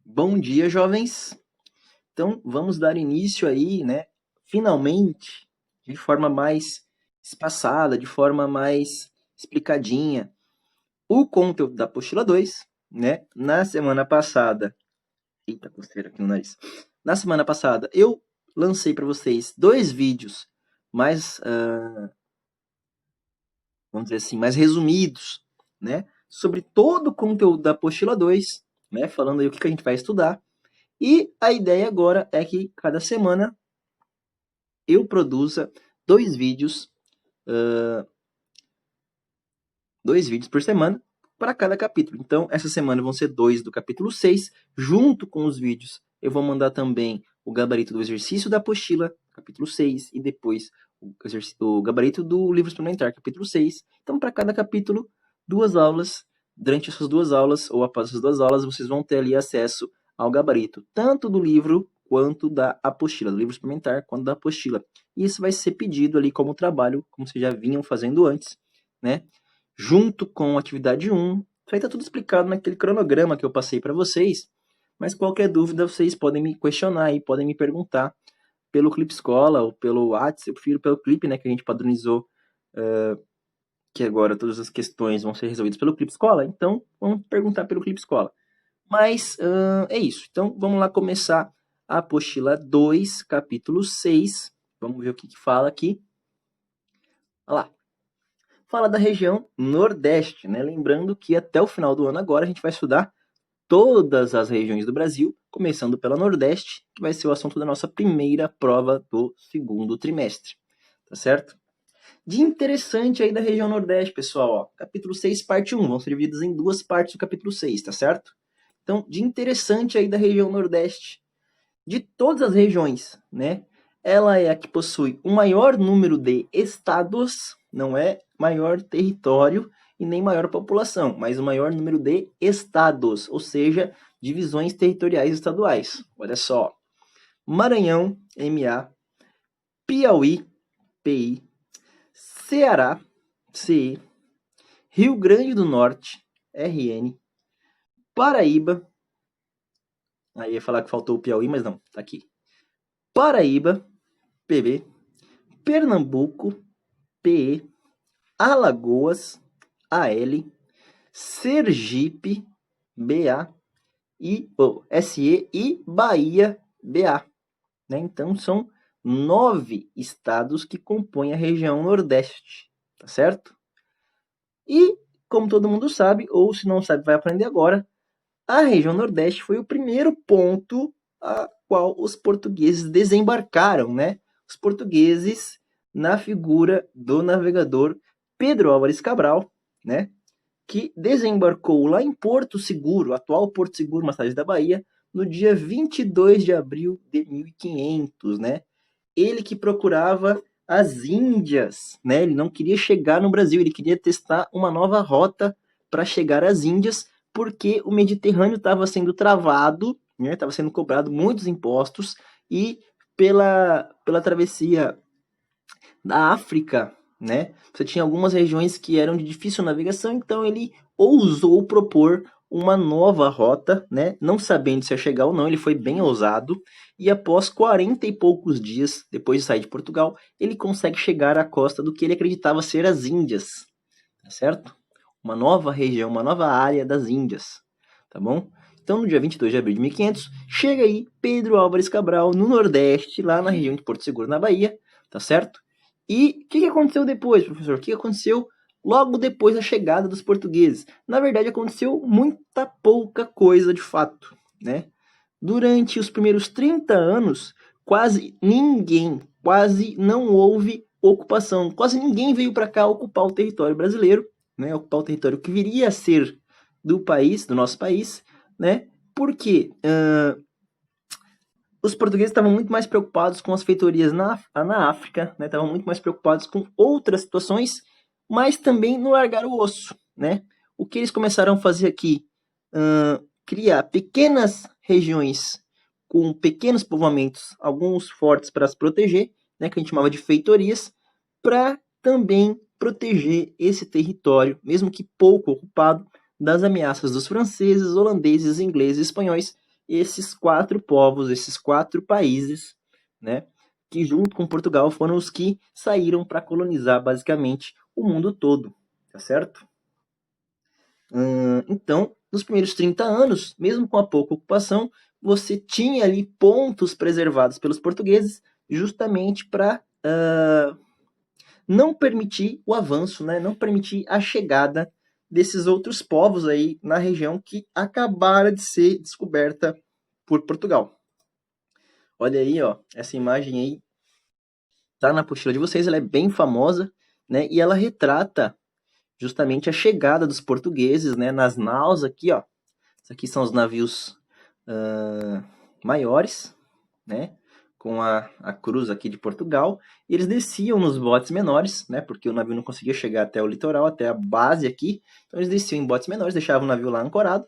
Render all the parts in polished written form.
Bom dia, jovens. Então, vamos dar início aí, né? Finalmente, de forma mais espaçada, de forma mais explicadinha, o conteúdo da apostila 2, né? Na semana passada, eita, coceira aqui no nariz. Na semana passada, eu lancei para vocês dois vídeos mais, vamos dizer assim, mais resumidos, né? Sobre todo o conteúdo da apostila 2, né? Falando aí o que a gente vai estudar. E a ideia agora é que cada semana eu produza dois vídeos, dois vídeos por semana para cada capítulo. Então, essa semana vão ser dois do capítulo 6, junto com os vídeos. Eu vou mandar também o gabarito do exercício da apostila, capítulo 6, e depois o gabarito do livro suplementar, capítulo 6. Então, para cada capítulo, duas aulas. Durante essas duas aulas, ou após essas duas aulas, vocês vão ter ali acesso ao gabarito, tanto do livro quanto da apostila, do livro suplementar quanto da apostila. E isso vai ser pedido ali como trabalho, como vocês já vinham fazendo antes, né? Junto com a atividade 1. Isso aí está tudo explicado naquele cronograma que eu passei para vocês, mas qualquer dúvida vocês podem me questionar e podem me perguntar pelo Clipe Escola ou pelo WhatsApp. Eu prefiro pelo Clipe, né, que a gente padronizou, que agora todas as questões vão ser resolvidas pelo Clipe Escola, então vamos perguntar pelo Clipe Escola. Mas é isso, então vamos lá começar a apostila 2, capítulo 6, vamos ver o que fala aqui. Olha lá. Fala da região Nordeste, né? Lembrando que até o final do ano agora a gente vai estudar todas as regiões do Brasil, começando pela Nordeste, que vai ser o assunto da nossa primeira prova do segundo trimestre, tá certo? De interessante aí da região Nordeste, pessoal, ó, capítulo 6, parte 1, vão ser divididas em duas partes do capítulo 6, tá certo? Então, de interessante aí da região Nordeste, de todas as regiões, né? Ela é a que possui o maior número de estados, não é maior território e nem maior população, mas o maior número de estados, ou seja, divisões territoriais estaduais. Olha só: Maranhão, MA, Piauí, PI, Ceará, CE, Rio Grande do Norte, RN, Paraíba, aí ia falar que faltou o Piauí, mas não, tá aqui. Paraíba, PB, Pernambuco, PE, Alagoas, AL, Sergipe, BA, SE e Bahia, BA. Né? Então, são 9 estados que compõem a região Nordeste, tá certo? E, como todo mundo sabe, ou se não sabe, vai aprender agora, a região Nordeste foi o primeiro ponto a qual os portugueses desembarcaram, né? Os portugueses, na figura do navegador Pedro Álvares Cabral, né? Que desembarcou lá em Porto Seguro, atual Porto Seguro, uma cidade da Bahia, no dia 22 de abril de 1500, né? Ele que procurava as Índias, né? Ele não queria chegar no Brasil, ele queria testar uma nova rota para chegar às Índias, porque o Mediterrâneo estava sendo travado, né? Estava sendo cobrado muitos impostos, e pela travessia da África, né? Você tinha algumas regiões que eram de difícil navegação, então ele ousou propor uma nova rota, né? Não sabendo se ia chegar ou não, ele foi bem ousado, e após 40 e poucos dias depois de sair de Portugal, ele consegue chegar à costa do que ele acreditava ser as Índias, tá certo? Uma nova região, uma nova área das Índias, tá bom? Então, no dia 22 de abril de 1500, chega aí Pedro Álvares Cabral, no Nordeste, lá na região de Porto Seguro, na Bahia, tá certo? E o que aconteceu depois, professor? O que aconteceu logo depois da chegada dos portugueses? Na verdade, aconteceu muita pouca coisa de fato, né? Durante os primeiros 30 anos, quase não houve ocupação. Quase ninguém veio para cá ocupar o território brasileiro, né? Ocupar o território que viria a ser do país, do nosso país, né? Porque os portugueses estavam muito mais preocupados com as feitorias na África, né? Estavam muito mais preocupados com outras situações, mas também no largar o osso, né? O que eles começaram a fazer aqui? Criar pequenas regiões com pequenos povoamentos, alguns fortes para se proteger, né? Que a gente chamava de feitorias, para também proteger esse território, mesmo que pouco ocupado, das ameaças dos franceses, holandeses, ingleses e espanhóis, esses 4 povos, esses 4 países, né, que junto com Portugal foram os que saíram para colonizar basicamente o mundo todo, tá certo? Então, nos primeiros 30 anos, mesmo com a pouca ocupação, você tinha ali pontos preservados pelos portugueses justamente para não permitir o avanço, né, não permitir a chegada desses outros povos aí na região que acabaram de ser descoberta por Portugal. Olha aí, ó, essa imagem aí tá na apostila de vocês, ela é bem famosa, né, e ela retrata justamente a chegada dos portugueses, né, nas naus aqui, ó. Esses aqui são os navios maiores, né, com a cruz aqui de Portugal, e eles desciam nos botes menores, né, porque o navio não conseguia chegar até o litoral, até a base aqui, então eles desciam em botes menores, deixavam o navio lá ancorado,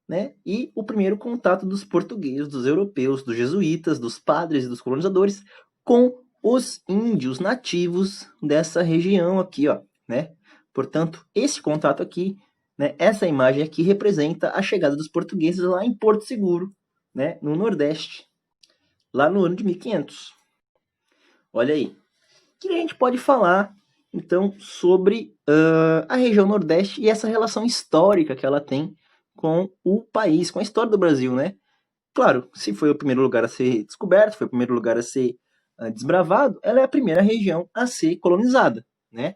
né, e o primeiro contato dos portugueses, dos europeus, dos jesuítas, dos padres e dos colonizadores com os índios nativos dessa região aqui, ó, né. Portanto, esse contato aqui, né, essa imagem aqui representa a chegada dos portugueses lá em Porto Seguro, né, no Nordeste, lá no ano de 1500. Olha aí. O que a gente pode falar, então, sobre a região Nordeste e essa relação histórica que ela tem com o país, com a história do Brasil, né? Claro, se foi o primeiro lugar a ser descoberto, foi o primeiro lugar a ser desbravado, ela é a primeira região a ser colonizada, né?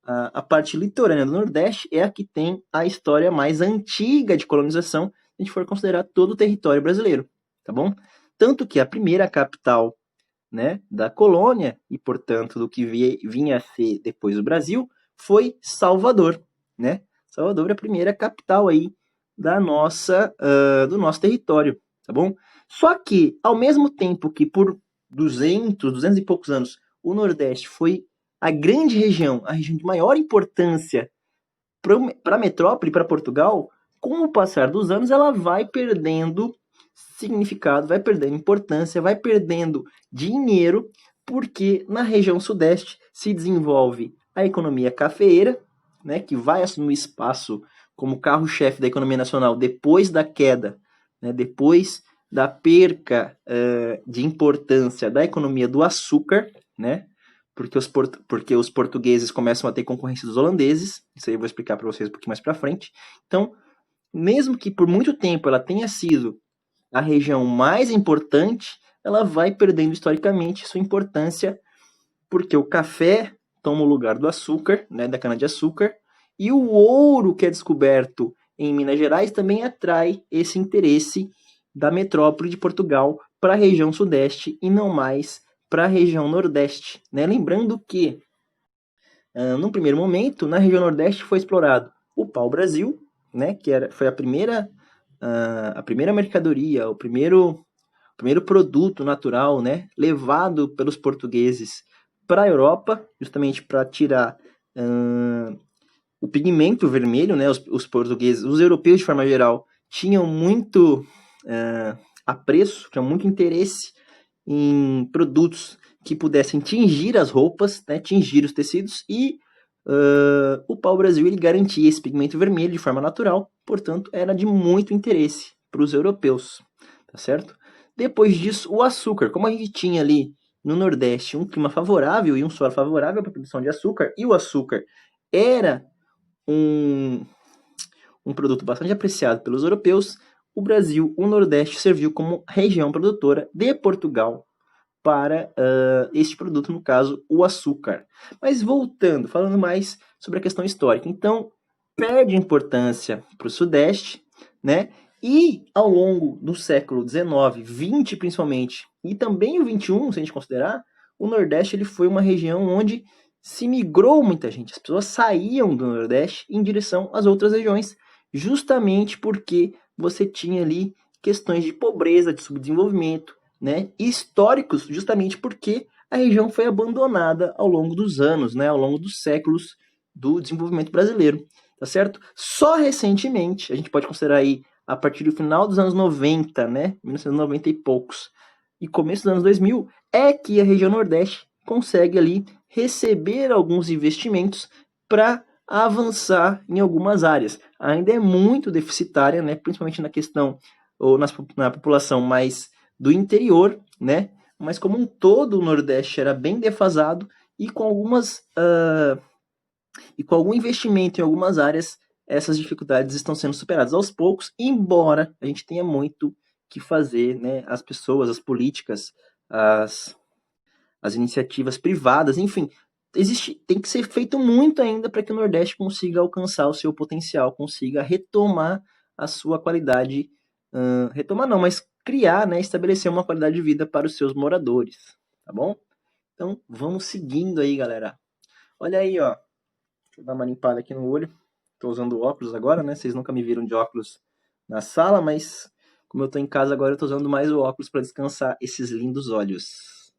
A parte litorânea do Nordeste é a que tem a história mais antiga de colonização, se a gente for considerar todo o território brasileiro, tá bom? Tanto que a primeira capital, né, da colônia, e portanto do que vinha a ser depois o Brasil, foi Salvador, né? Salvador é a primeira capital aí da do nosso território, tá bom? Só que, ao mesmo tempo que por 200 e poucos anos, o Nordeste foi a grande região, a região de maior importância para a metrópole, para Portugal, com o passar dos anos, ela vai perdendo significado, vai perdendo importância, vai perdendo dinheiro, porque na região sudeste se desenvolve a economia cafeeira, né, que vai assumir espaço como carro-chefe da economia nacional depois da queda, né, depois da perca de importância da economia do açúcar, né, porque os portugueses começam a ter concorrência dos holandeses, isso aí eu vou explicar para vocês um pouquinho mais para frente. Então, mesmo que por muito tempo ela tenha sido a região mais importante, ela vai perdendo historicamente sua importância, porque o café toma o lugar do açúcar, né, da cana-de-açúcar, e o ouro que é descoberto em Minas Gerais também atrai esse interesse da metrópole de Portugal para a região sudeste e não mais para a região nordeste, né? Lembrando que, num primeiro momento, na região nordeste foi explorado o pau-brasil, né, que foi a primeira mercadoria, o primeiro produto natural, né, levado pelos portugueses para a Europa, justamente para tirar o pigmento vermelho, né, os portugueses, os europeus de forma geral, tinham muito apreço, tinham muito interesse em produtos que pudessem tingir as roupas, né, tingir os tecidos, e o pau-brasil ele garantia esse pigmento vermelho de forma natural, portanto era de muito interesse para os europeus, tá certo? Depois disso, o açúcar, como a gente tinha ali no Nordeste um clima favorável e um solo favorável para a produção de açúcar, e o açúcar era um produto bastante apreciado pelos europeus, o Brasil, o Nordeste, serviu como região produtora de Portugal para este produto, no caso, o açúcar. Mas voltando, falando mais sobre a questão histórica. Então, perde importância para o Sudeste, né? E ao longo do século XIX, XX principalmente, e também o XXI, se a gente considerar, o Nordeste ele foi uma região onde se migrou muita gente. As pessoas saíam do Nordeste em direção às outras regiões, justamente porque você tinha ali questões de pobreza, de subdesenvolvimento, né, históricos, justamente porque a região foi abandonada ao longo dos anos, né, ao longo dos séculos do desenvolvimento brasileiro, tá certo? Só recentemente, a gente pode considerar aí a partir do final dos anos 90, né, 1990 e poucos, e começo dos anos 2000, é que a região Nordeste consegue ali receber alguns investimentos para avançar em algumas áreas. Ainda é muito deficitária, né, principalmente na questão ou na população mais do interior, né? Mas como um todo o Nordeste era bem defasado e com algum investimento em algumas áreas, essas dificuldades estão sendo superadas aos poucos, embora a gente tenha muito que fazer, né? As pessoas, as políticas, as iniciativas privadas, enfim, tem que ser feito muito ainda para que o Nordeste consiga alcançar o seu potencial, consiga retomar a sua qualidade, retomar não, mas criar, né, estabelecer uma qualidade de vida para os seus moradores, tá bom? Então, vamos seguindo aí, galera. Olha aí, ó, deixa eu dar uma limpada aqui no olho, tô usando óculos agora, né, vocês nunca me viram de óculos na sala, mas como eu tô em casa agora, eu tô usando mais o óculos para descansar esses lindos olhos.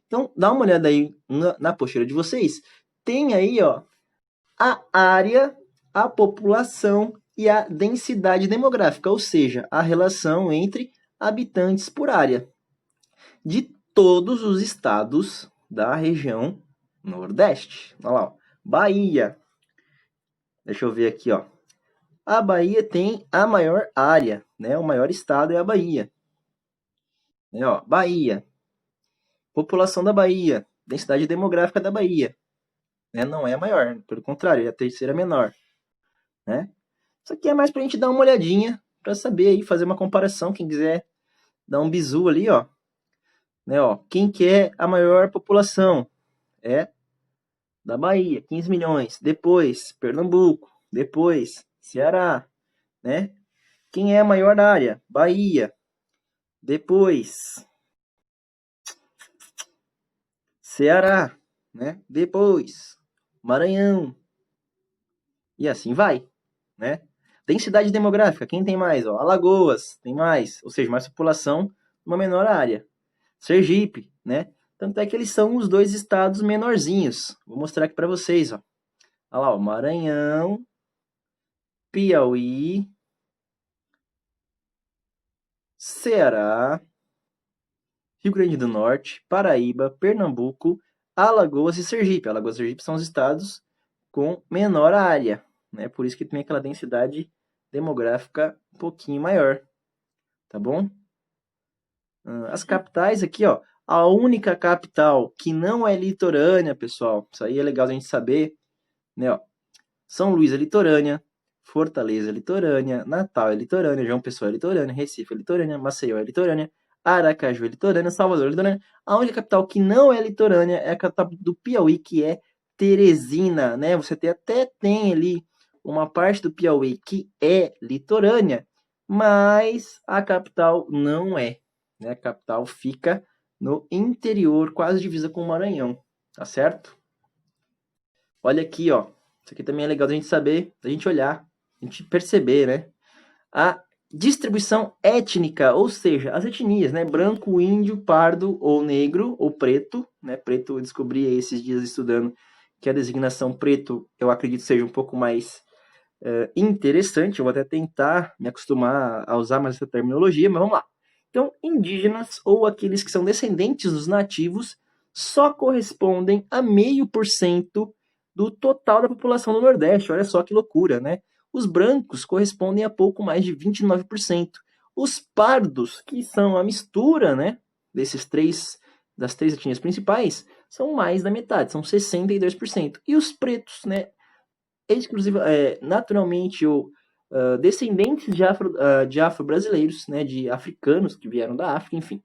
Então, dá uma olhada aí na apostila de vocês. Tem aí, ó, a área, a população e a densidade demográfica, ou seja, a relação entre habitantes por área de todos os estados da região Nordeste. Olha lá, ó. Bahia. Deixa eu ver aqui, ó. A Bahia tem a maior área, né? O maior estado é a Bahia. Ó, Bahia. População da Bahia, densidade demográfica da Bahia, né? Não é a maior, pelo contrário, é a terceira menor, né? Isso aqui é mais para a gente dar uma olhadinha, para saber aí, fazer uma comparação, quem quiser dar um bizu ali, ó. Né, ó, quem que é a maior população? É da Bahia, 15 milhões. Depois, Pernambuco. Depois, Ceará, né? Quem é a maior área? Bahia. Depois, Ceará, né? Depois, Maranhão. E assim vai, né? Densidade demográfica, quem tem mais? Ó, Alagoas tem mais, ou seja, mais população numa menor área. Sergipe, né? Tanto é que eles são os dois estados menorzinhos. Vou mostrar aqui para vocês, ó. Olha lá, ó, Maranhão, Piauí, Ceará, Rio Grande do Norte, Paraíba, Pernambuco, Alagoas e Sergipe. Alagoas e Sergipe são os estados com menor área, né? Por isso que tem aquela densidade demográfica um pouquinho maior, tá bom? As capitais aqui, ó, a única capital que não é litorânea, pessoal, isso aí é legal a gente saber, né, ó, São Luís é litorânea, Fortaleza é litorânea, Natal é litorânea, João Pessoa é litorânea, Recife é litorânea, Maceió é litorânea, Aracaju é litorânea, Salvador é litorânea. A única capital que não é litorânea é a capital do Piauí, que é Teresina, né? Você até tem ali uma parte do Piauí que é litorânea, mas a capital não é, né? A capital fica no interior, quase divisa com o Maranhão, tá certo? Olha aqui, ó. Isso aqui também é legal da gente saber, da gente olhar, a gente perceber, né? A distribuição étnica, ou seja, as etnias, né? Branco, índio, pardo ou negro ou preto, né? Preto eu descobri esses dias estudando que a designação preto eu acredito seja um pouco mais interessante. Eu vou até tentar me acostumar a usar mais essa terminologia, mas vamos lá. Então, indígenas ou aqueles que são descendentes dos nativos só correspondem a 0,5% do total da população do Nordeste. Olha só que loucura, né? Os brancos correspondem a pouco mais de 29%. Os pardos, que são a mistura, né, das três etnias principais, são mais da metade, são 62%. E os pretos, né, naturalmente ou descendentes de afro-brasileiros, né, de africanos que vieram da África, enfim.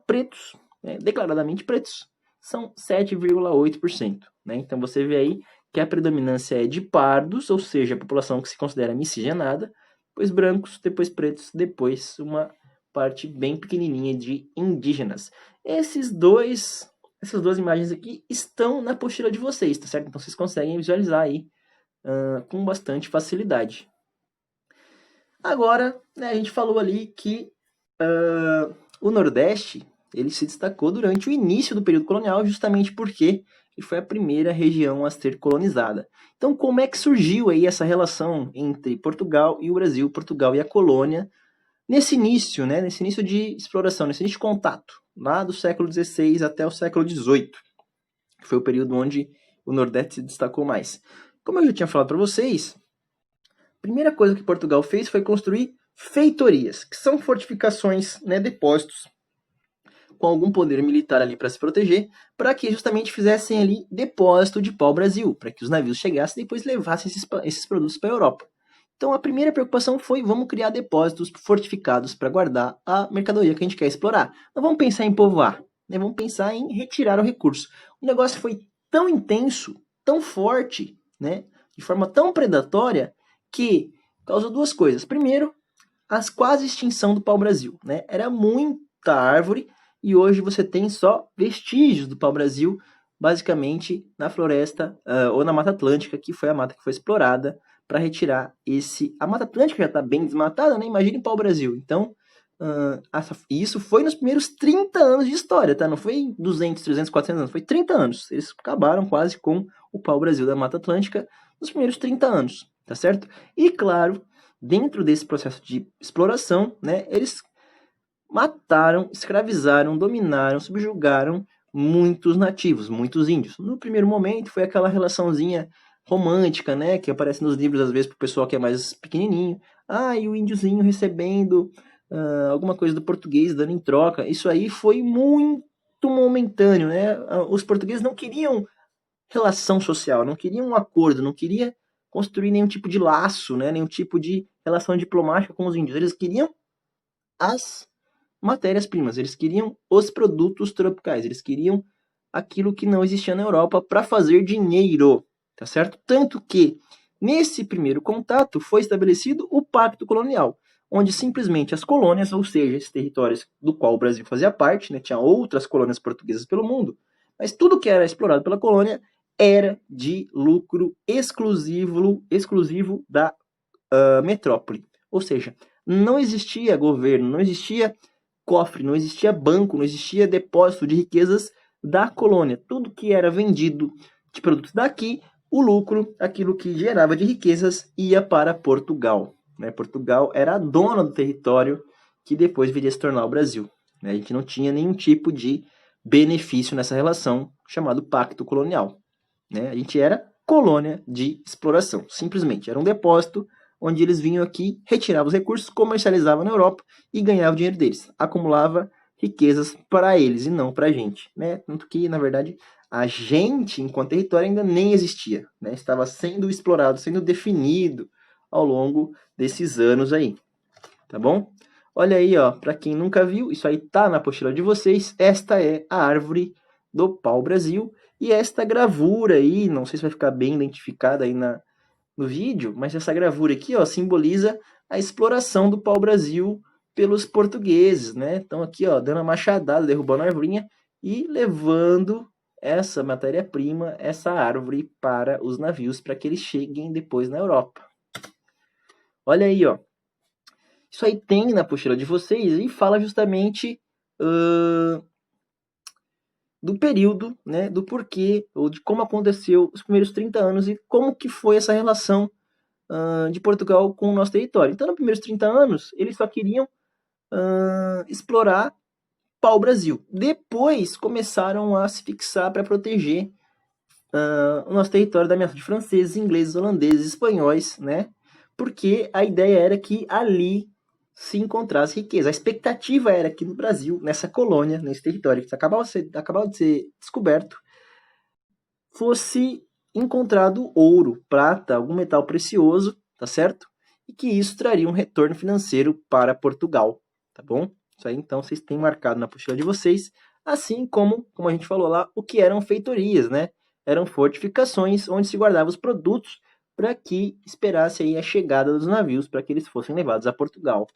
Pretos, né, declaradamente pretos, são 7,8%. Né? Então você vê aí que a predominância é de pardos, ou seja, a população que se considera miscigenada, depois brancos, depois pretos, depois uma parte bem pequenininha de indígenas. Essas duas imagens aqui estão na apostila de vocês, tá certo? Então vocês conseguem visualizar aí com bastante facilidade. Agora, né, a gente falou ali que o Nordeste ele se destacou durante o início do período colonial, justamente porque ele foi a primeira região a ser colonizada. Então, como é que surgiu aí essa relação entre Portugal e o Brasil, Portugal e a colônia, nesse início, né, nesse início de exploração, nesse início de contato, lá do século XVI até o século XVIII, que foi o período onde o Nordeste se destacou mais. Como eu já tinha falado para vocês, a primeira coisa que Portugal fez foi construir feitorias, que são fortificações, né, depósitos com algum poder militar ali para se proteger, para que justamente fizessem ali depósito de pau-brasil, para que os navios chegassem e depois levassem esses produtos para a Europa. Então a primeira preocupação foi, vamos criar depósitos fortificados para guardar a mercadoria que a gente quer explorar. Não vamos pensar em povoar, né? Vamos pensar em retirar o recurso. O negócio foi tão intenso, tão forte, né? De forma tão predatória, que causou duas coisas. Primeiro, a quase extinção do pau-brasil, né? Era muita árvore, e hoje você tem só vestígios do pau-brasil, basicamente na floresta ou na Mata Atlântica, que foi a mata que foi explorada para retirar esse... A Mata Atlântica já está bem desmatada, né? Imagine o pau-brasil. Então, isso foi nos primeiros 30 anos de história, tá? Não foi 200, 300, 400 anos, foi 30 anos. Eles acabaram quase com o pau-brasil da Mata Atlântica nos primeiros 30 anos, tá certo? E, claro, dentro desse processo de exploração, né, eles mataram, escravizaram, dominaram, subjugaram muitos nativos, muitos índios. No primeiro momento foi aquela relaçãozinha romântica, né, que aparece nos livros às vezes para o pessoal que é mais pequenininho. E o índiozinho recebendo alguma coisa do português, dando em troca. Isso aí foi muito momentâneo, né? Os portugueses não queriam relação social, não queriam um acordo, não queriam construir nenhum tipo de laço, né, nenhum tipo de relação diplomática com os índios. Eles queriam as matérias-primas, eles queriam os produtos tropicais, eles queriam aquilo que não existia na Europa para fazer dinheiro, tá certo? Tanto que, nesse primeiro contato, foi estabelecido o Pacto Colonial, onde simplesmente as colônias, ou seja, esses territórios do qual o Brasil fazia parte, né, tinha outras colônias portuguesas pelo mundo, mas tudo que era explorado pela colônia era de lucro exclusivo da metrópole. Ou seja, não existia governo, não existia cofre, não existia banco, não existia depósito de riquezas da colônia. Tudo que era vendido de produtos daqui, o lucro, aquilo que gerava de riquezas, ia para Portugal. Né? Portugal era a dona do território que depois viria a se tornar o Brasil. Né? A gente não tinha nenhum tipo de benefício nessa relação, chamado Pacto Colonial. Né? A gente era colônia de exploração, simplesmente. Era um depósito onde eles vinham aqui, retiravam os recursos, comercializavam na Europa e ganhavam o dinheiro deles. Acumulava riquezas para eles e não para a gente. Né? Tanto que, na verdade, a gente, enquanto território, ainda nem existia. Né? Estava sendo explorado, sendo definido ao longo desses anos aí. Tá bom? Olha aí, ó, para quem nunca viu, isso aí tá na apostila de vocês. Esta é a árvore do pau-brasil. E esta gravura aí, não sei se vai ficar bem identificada aí no vídeo, mas essa gravura aqui, ó, simboliza a exploração do pau-brasil pelos portugueses, né? Então aqui, ó, dando a machadada, derrubando a arvorinha e levando essa matéria-prima, essa árvore para os navios, para que eles cheguem depois na Europa. Olha aí, ó. Isso aí tem na apostila de vocês e fala justamente do período, né, do porquê, ou de como aconteceu os primeiros 30 anos e como que foi essa relação de Portugal com o nosso território. Então, nos primeiros 30 anos, eles só queriam explorar pau-brasil. Depois, começaram a se fixar para proteger o nosso território da ameaça de franceses, ingleses, holandeses, espanhóis, né? Porque a ideia era que ali se encontrasse riqueza. A expectativa era que no Brasil, nessa colônia, nesse território que acabava de ser descoberto, fosse encontrado ouro, prata, algum metal precioso, tá certo? E que isso traria um retorno financeiro para Portugal, tá bom? Isso aí, então, vocês têm marcado na apostila de vocês, assim como a gente falou lá, o que eram feitorias, né? Eram fortificações onde se guardavam os produtos para que esperasse aí a chegada dos navios, para que eles fossem levados a Portugal,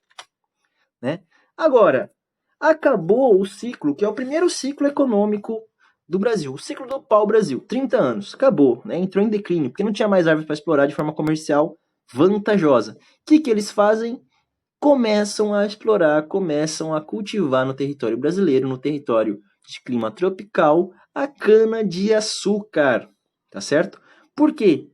né? Agora, acabou o ciclo, que é o primeiro ciclo econômico do Brasil, o ciclo do pau-brasil, 30 anos, acabou, né? Entrou em declínio, porque não tinha mais árvores para explorar de forma comercial vantajosa. O que eles fazem? Começam a explorar, começam a cultivar no território brasileiro, no território de clima tropical, a cana-de-açúcar, tá certo? Por quê?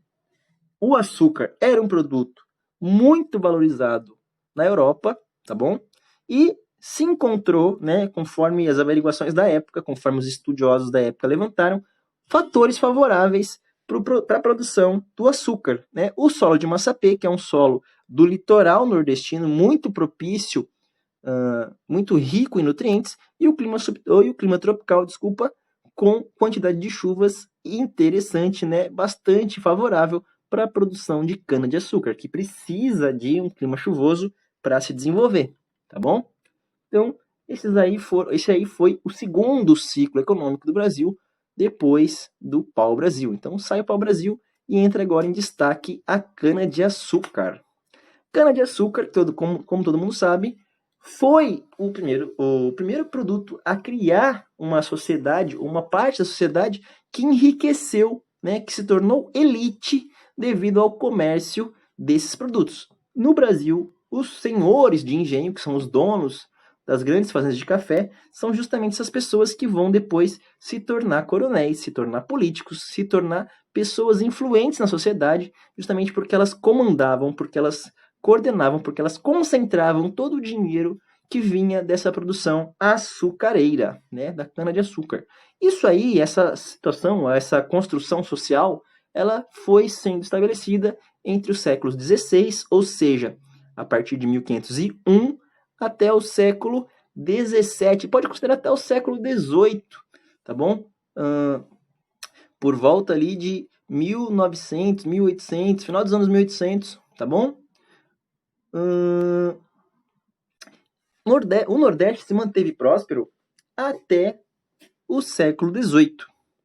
O açúcar era um produto muito valorizado na Europa, tá bom? E se encontrou, né, conforme as averiguações da época, conforme os estudiosos da época levantaram, fatores favoráveis para a produção do açúcar, né? O solo de Massapê, que é um solo do litoral nordestino, muito propício, muito rico em nutrientes, e o clima tropical, com quantidade de chuvas interessante, né? Bastante favorável para a produção de cana-de-açúcar, que precisa de um clima chuvoso para se desenvolver, tá bom? Então, esse aí foi o segundo ciclo econômico do Brasil, depois do pau-brasil. Então, sai o pau-brasil e entra agora em destaque a cana-de-açúcar. Cana-de-açúcar, como todo mundo sabe, foi o primeiro produto a criar uma sociedade, uma parte da sociedade que enriqueceu, né, que se tornou elite devido ao comércio desses produtos. No Brasil, os senhores de engenho, que são os donos das grandes fazendas de café, são justamente essas pessoas que vão depois se tornar coronéis, se tornar políticos, se tornar pessoas influentes na sociedade, justamente porque elas comandavam, porque elas coordenavam, porque elas concentravam todo o dinheiro que vinha dessa produção açucareira, né, da cana-de-açúcar. Isso aí, essa situação, essa construção social, ela foi sendo estabelecida entre os séculos XVI, ou seja, a partir de 1501 até o século XVII, pode considerar até o século XVIII, tá bom? Por volta ali de 1900, 1800, final dos anos 1800, tá bom? O Nordeste se manteve próspero até o século XVIII,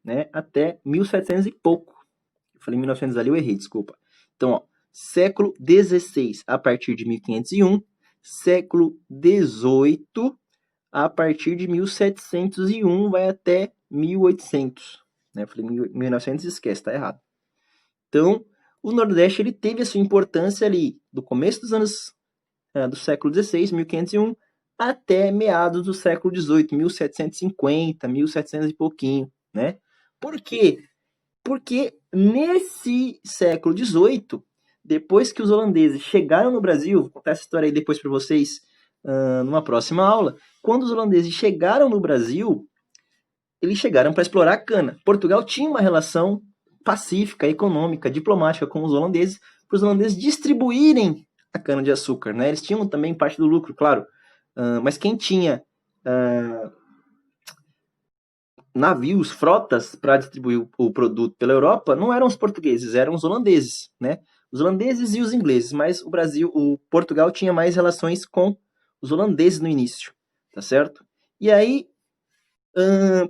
né? Até 1700 e pouco. Eu falei 1900 ali, eu errei, desculpa. Então, ó, século XVI a partir de 1501, século XVIII a partir de 1701 vai até 1800. Né? Eu falei 1900, esquece, tá errado. Então, o Nordeste ele teve a sua importância ali do começo dos anos do século XVI, 1501, até meados do século XVIII, 1750, 1700 e pouquinho, né? Por quê? Porque nesse século XVIII, depois que os holandeses chegaram no Brasil, vou contar essa história aí depois para vocês numa próxima aula, quando os holandeses chegaram no Brasil, eles chegaram para explorar a cana. Portugal tinha uma relação pacífica, econômica, diplomática com os holandeses, para os holandeses distribuírem a cana-de-açúcar, né? Eles tinham também parte do lucro, claro, mas quem tinha navios, frotas para distribuir o produto pela Europa não eram os portugueses, eram os holandeses, né? Os holandeses e os ingleses, mas o Portugal tinha mais relações com os holandeses no início, tá certo? E aí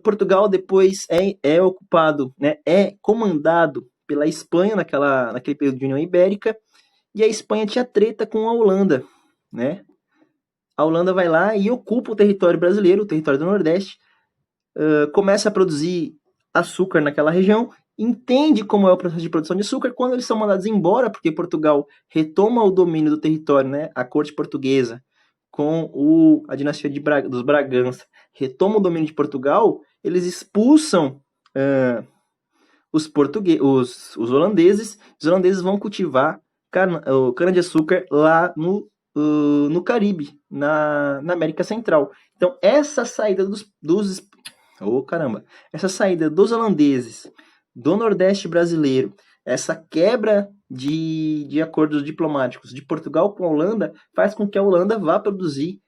Portugal depois é ocupado, né? É comandado pela Espanha naquele período de União Ibérica, e a Espanha tinha treta com a Holanda, né? A Holanda vai lá e ocupa o território brasileiro, o território do Nordeste, começa a produzir açúcar naquela região, entende como é o processo de produção de açúcar. Quando eles são mandados embora, porque Portugal retoma o domínio do território, né? A corte portuguesa, com a dinastia dos Bragança, retoma o domínio de Portugal, eles expulsam os holandeses. Os holandeses vão cultivar cana-de-açúcar lá no Caribe, na América Central. Então, essa saída essa saída dos holandeses do Nordeste brasileiro, essa quebra de acordos diplomáticos de Portugal com a Holanda, faz com que a Holanda vá produzir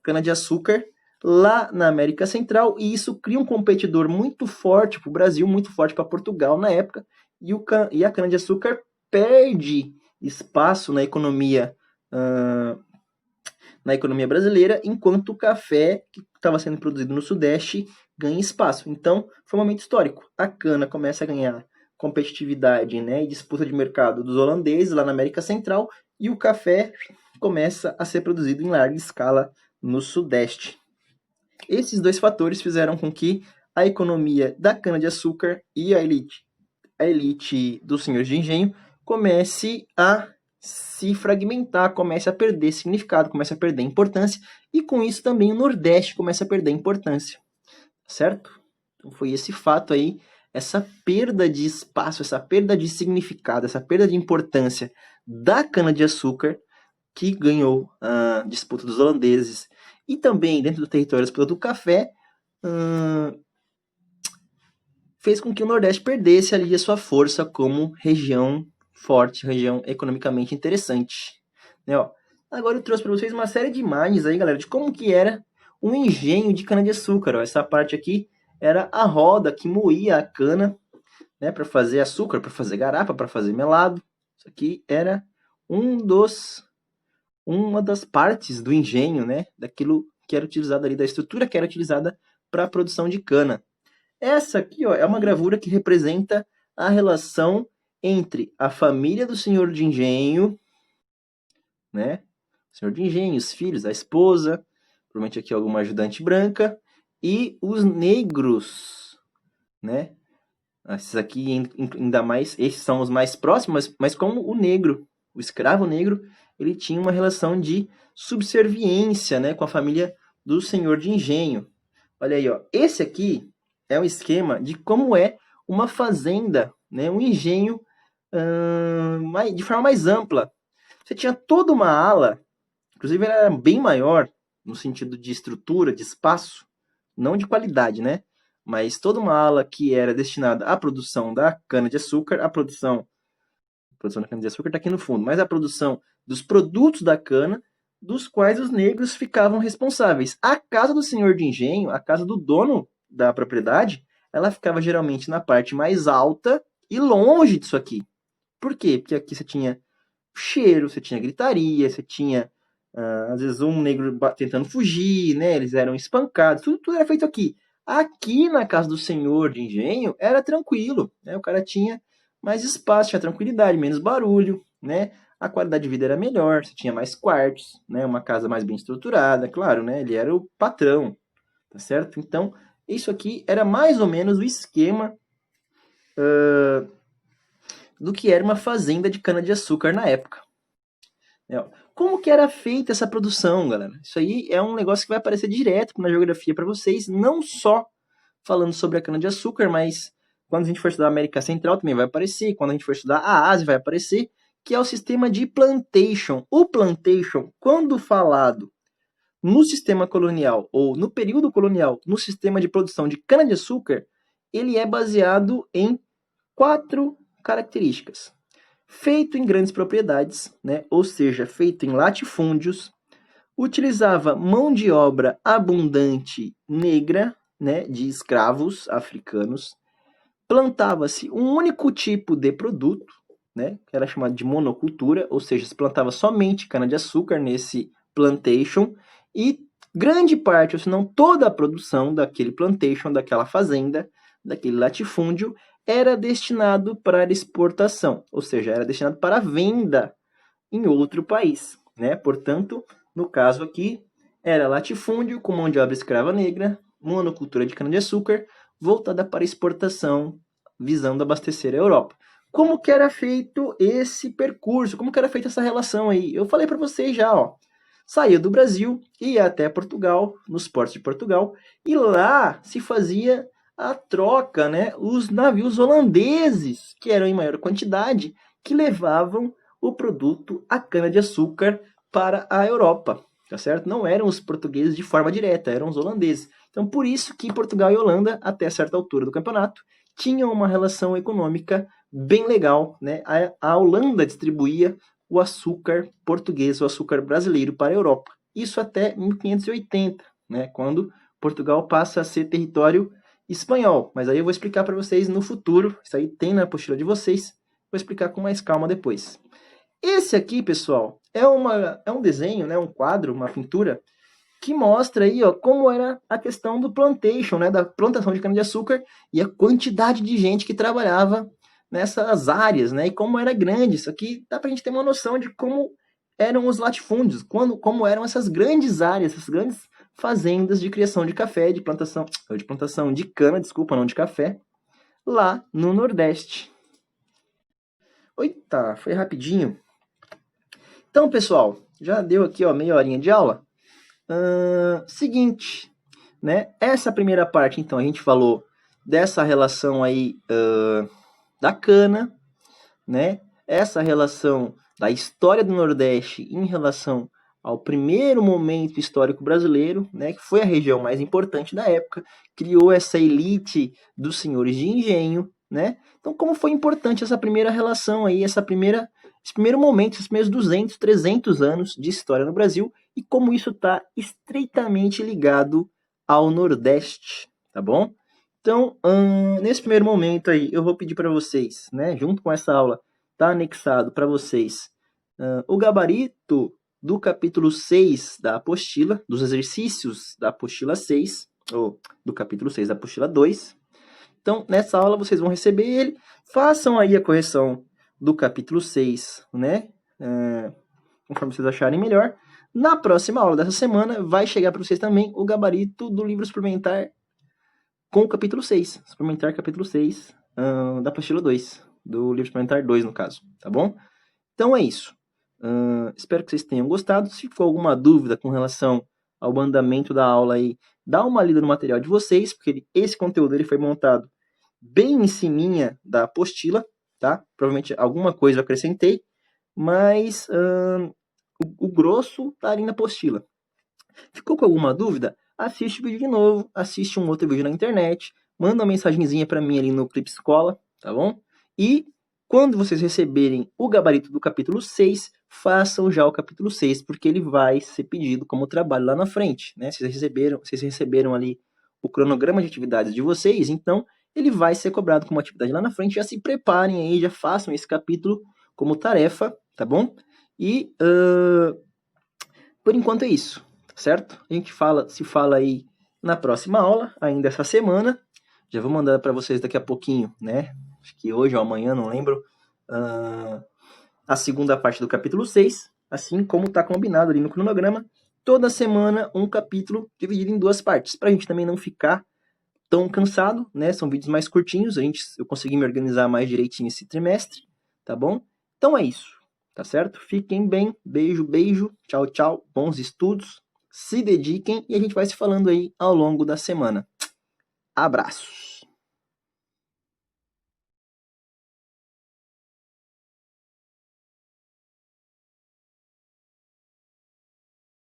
cana-de-açúcar lá na América Central, e isso cria um competidor muito forte para o Brasil, muito forte para Portugal na época, e a cana-de-açúcar perde espaço na economia brasileira, enquanto o café que estava sendo produzido no Sudeste ganha espaço. Então, foi um momento histórico. A cana começa a ganhar competitividade, né, e disputa de mercado dos holandeses lá na América Central, e o café começa a ser produzido em larga escala no Sudeste. Esses dois fatores fizeram com que a economia da cana-de-açúcar e a elite dos senhores de engenho comece a se fragmentar, comece a perder significado, comece a perder importância, e com isso também o Nordeste começa a perder importância, certo? Então foi esse fato aí, essa perda de espaço, essa perda de significado, essa perda de importância da cana-de-açúcar que ganhou a disputa dos holandeses, e também dentro do território a disputa do café, fez com que o Nordeste perdesse ali a sua força como região forte, região economicamente interessante. Né, ó. Agora eu trouxe para vocês uma série de imagens aí, galera, de como que era um engenho de cana-de-açúcar. Essa parte aqui era a roda que moía a cana, né, para fazer açúcar, para fazer garapa, para fazer melado. Isso aqui era uma das partes do engenho, né, daquilo que era utilizado ali, da estrutura que era utilizada para a produção de cana. Essa aqui, ó, é uma gravura que representa a relação entre a família do senhor de engenho, né, o senhor de engenho, os filhos, a esposa, provavelmente aqui alguma ajudante branca, e os negros, né? Esses aqui ainda mais, esses são os mais próximos, mas como o negro, o escravo negro, ele tinha uma relação de subserviência, né, com a família do senhor de engenho. Olha aí, ó, esse aqui é um esquema de como é uma fazenda, né, um engenho de forma mais ampla. Você tinha toda uma ala, inclusive ela era bem maior, no sentido de estrutura, de espaço, não de qualidade, né? Mas toda uma ala que era destinada à produção da cana-de-açúcar, a produção da cana-de-açúcar está aqui no fundo, mas a produção dos produtos da cana, dos quais os negros ficavam responsáveis. A casa do senhor de engenho, a casa do dono da propriedade, ela ficava geralmente na parte mais alta e longe disso aqui. Por quê? Porque aqui você tinha cheiro, você tinha gritaria, você tinha, às vezes, um negro tentando fugir, né? Eles eram espancados, tudo era feito aqui. Aqui na casa do senhor de engenho era tranquilo, né? O cara tinha mais espaço, tinha tranquilidade, menos barulho, né? A qualidade de vida era melhor, você tinha mais quartos, né? Uma casa mais bem estruturada, claro, né? Ele era o patrão, tá certo? Então, isso aqui era mais ou menos o esquema do que era uma fazenda de cana-de-açúcar na época. Como que era feita essa produção, galera? Isso aí é um negócio que vai aparecer direto na geografia para vocês, não só falando sobre a cana-de-açúcar, mas quando a gente for estudar a América Central também vai aparecer, quando a gente for estudar a Ásia vai aparecer, que é o sistema de plantation. O plantation, quando falado no sistema colonial, ou no período colonial, no sistema de produção de cana-de-açúcar, ele é baseado em 4 características. Feito em grandes propriedades, né? Ou seja, feito em latifúndios, utilizava mão de obra abundante negra, né? De escravos africanos, plantava-se um único tipo de produto, né? Que era chamado de monocultura, ou seja, se plantava somente cana-de-açúcar nesse plantation, e grande parte, ou se não toda a produção daquele plantation, daquela fazenda, daquele latifúndio, era destinado para exportação, ou seja, era destinado para venda em outro país, né? Portanto, no caso aqui, era latifúndio com mão de obra escrava negra, monocultura de cana-de-açúcar, voltada para exportação, visando abastecer a Europa. Como que era feito esse percurso? Como que era feita essa relação aí? Eu falei para vocês já, ó. Saía do Brasil, ia até Portugal, nos portos de Portugal, e lá se fazia a troca, né? Os navios holandeses, que eram em maior quantidade, que levavam o produto, a cana-de-açúcar, para a Europa, tá certo? Não eram os portugueses de forma direta, eram os holandeses. Então, por isso que Portugal e Holanda, até certa altura do campeonato, tinham uma relação econômica bem legal, né? A Holanda distribuía o açúcar português, o açúcar brasileiro para a Europa. Isso até 1580, né? Quando Portugal passa a ser território espanhol. Mas aí eu vou explicar para vocês no futuro. Isso aí tem na apostila de vocês. Vou explicar com mais calma depois. Esse aqui, pessoal, é um desenho, né? Um quadro, uma pintura, que mostra aí, ó, como era a questão do plantation, né? Da plantação de cana-de-açúcar e a quantidade de gente que trabalhava nessas áreas, né? E como era grande. Isso aqui dá para a gente ter uma noção de como eram os latifúndios, como eram essas grandes áreas, essas grandes fazendas de criação de café, de plantação de cana, desculpa, não de café, lá no Nordeste. Eita, foi rapidinho. Então, pessoal, já deu aqui, ó, meia horinha de aula. Seguinte, né? Essa primeira parte, então, a gente falou dessa relação aí da cana, né? Essa relação da história do Nordeste em relação ao primeiro momento histórico brasileiro, né? Que foi a região mais importante da época, criou essa elite dos senhores de engenho, né? Então, como foi importante essa primeira relação aí, esse primeiro momento, esses primeiros 200, 300 anos de história no Brasil e como isso está estreitamente ligado ao Nordeste, tá bom? Então, nesse primeiro momento aí, eu vou pedir para vocês, né, junto com essa aula, tá anexado para vocês o gabarito do capítulo 6 da apostila, dos exercícios da apostila 6, ou do capítulo 6 da apostila 2. Então, nessa aula vocês vão receber ele, façam aí a correção do capítulo 6, né? Conforme vocês acharem melhor. Na próxima aula dessa semana, vai chegar para vocês também o gabarito do livro suplementar com o capítulo 6. Suplementar capítulo 6 da apostila 2, do livro suplementar 2, no caso, tá bom? Então é isso. Espero que vocês tenham gostado. Se for alguma dúvida com relação ao andamento da aula aí, dá uma lida no material de vocês, porque esse conteúdo ele foi montado bem em ciminha da apostila, tá? Provavelmente alguma coisa eu acrescentei, mas o grosso tá ali na apostila. Ficou com alguma dúvida? Assiste o vídeo de novo, assiste um outro vídeo na internet, manda uma mensagenzinha para mim ali no Clipe Escola, tá bom? E quando vocês receberem o gabarito do capítulo 6, façam já o capítulo 6, porque ele vai ser pedido como trabalho lá na frente, né? Vocês receberam ali o cronograma de atividades de vocês, então ele vai ser cobrado como atividade lá na frente. Já se preparem aí, já façam esse capítulo como tarefa, tá bom? E por enquanto é isso, certo? A gente se fala aí na próxima aula, ainda essa semana. Já vou mandar para vocês daqui a pouquinho, né? Acho que hoje ou amanhã, não lembro, a segunda parte do capítulo 6, assim como está combinado ali no cronograma. Toda semana um capítulo dividido em 2 partes, para a gente também não ficar tão cansado, né? São vídeos mais curtinhos, eu consegui me organizar mais direitinho esse trimestre, tá bom? Então é isso, tá certo? Fiquem bem, beijo, beijo, tchau, tchau, bons estudos, se dediquem e a gente vai se falando aí ao longo da semana. Abraço!